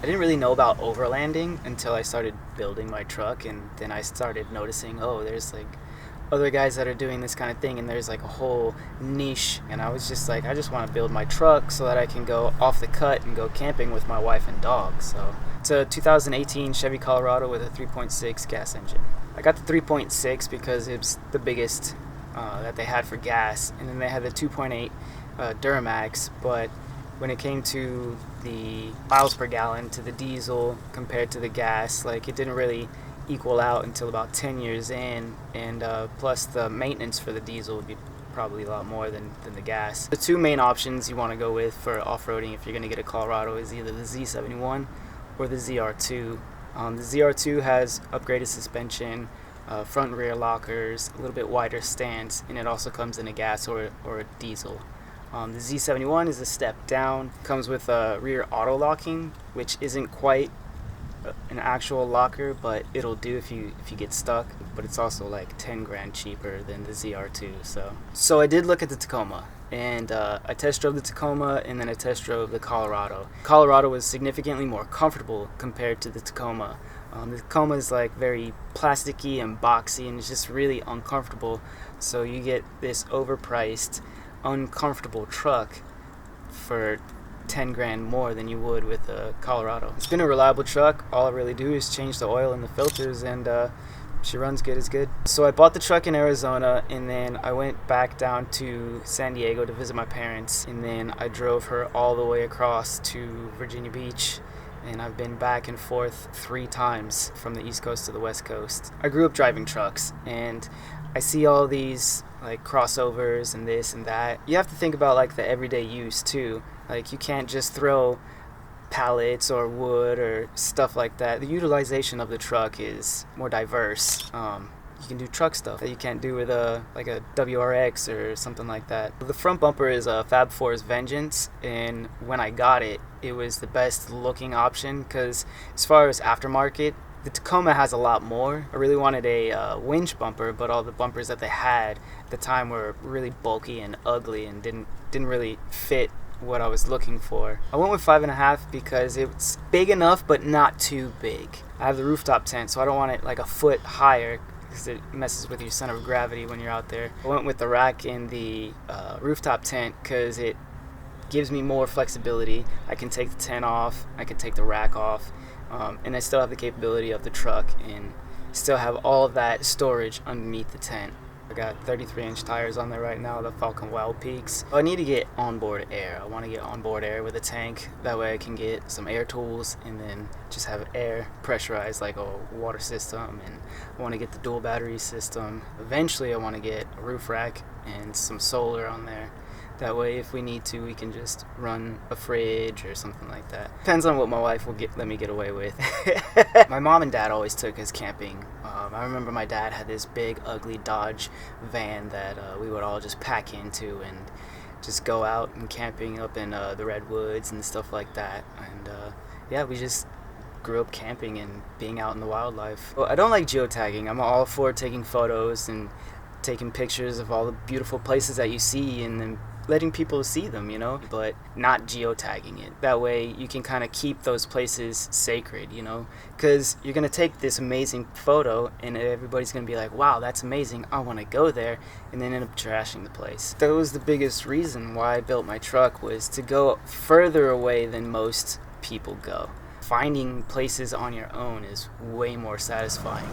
I didn't really know about overlanding until I started building my truck, and then I started noticing, oh, there's like other guys that are doing this kind of thing, and there's like a whole niche. And I was just like, I just want to build my truck so that I can go off the cut and go camping with my wife and dog. So it's a 2018 Chevy Colorado with a 3.6 gas engine. I got the 3.6 because it's the biggest that they had for gas, and then they had the 2.8 Duramax. But when it came to the miles per gallon to the diesel compared to the gas, like, it didn't really equal out until about 10 years in, and plus the maintenance for the diesel would be probably a lot more than the gas. The two main options you want to go with for off-roading if you're going to get a Colorado is either the Z71 or the ZR2. The ZR2 has upgraded suspension, front and rear lockers, a little bit wider stance, and it also comes in a gas or a diesel. The Z71 is a step down, comes with rear auto locking, which isn't quite an actual locker, but it'll do if you get stuck. But it's also like 10 grand cheaper than the ZR2. So I did look at the Tacoma, and I test drove the Tacoma, and then I test drove the Colorado. Colorado was significantly more comfortable compared to the Tacoma. The Tacoma is like very plasticky and boxy, and it's just really uncomfortable. So you get this overpriced, uncomfortable truck for 10 grand more than you would with a Colorado. It's been a reliable truck. All I really do is change the oil and the filters, and she runs good as good. So I bought the truck in Arizona, and then I went back down to San Diego to visit my parents, and then I drove her all the way across to Virginia Beach, and I've been back and forth 3 times from the East Coast to the West Coast. I grew up driving trucks, and I see all these like crossovers and this and that. You have to think about like the everyday use too. Like, you can't just throw pallets or wood or stuff like that. The utilization of the truck is more diverse. You can do truck stuff that you can't do with a WRX or something like that. The front bumper is a Fab Four's Vengeance, and when I got it, it was the best looking option, because as far as aftermarket, the Tacoma has a lot more. I really wanted a winch bumper, but all the bumpers that they had at the time were really bulky and ugly and didn't really fit what I was looking for. I went with 5.5 because it's big enough but not too big. I have the rooftop tent, so I don't want it like a foot higher because it messes with your center of gravity when you're out there. I went with the rack in the rooftop tent because it gives me more flexibility. I can take the tent off, I can take the rack off, and I still have the capability of the truck and still have all of that storage underneath the tent. I got 33-inch tires on there right now, the Falcon Wild Peaks. I need to get onboard air. I want to get onboard air with a tank. That way I can get some air tools and then just have air pressurized like a water system. And I want to get the dual battery system. Eventually I want to get a roof rack and some solar on there. That way, if we need to, we can just run a fridge or something like that. Depends on what my wife will let me get away with. My mom and dad always took us camping. I remember my dad had this big, ugly Dodge van that we would all just pack into and just go out and camping up in the redwoods and stuff like that. And yeah, we just grew up camping and being out in the wildlife. Well, I don't like geotagging. I'm all for taking photos and taking pictures of all the beautiful places that you see and then letting people see them, you know, but not geotagging it. That way you can kind of keep those places sacred, you know, because you're going to take this amazing photo and everybody's going to be like, wow, that's amazing, I want to go there, and then end up trashing the place. That was the biggest reason why I built my truck, was to go further away than most people go. Finding places on your own is way more satisfying.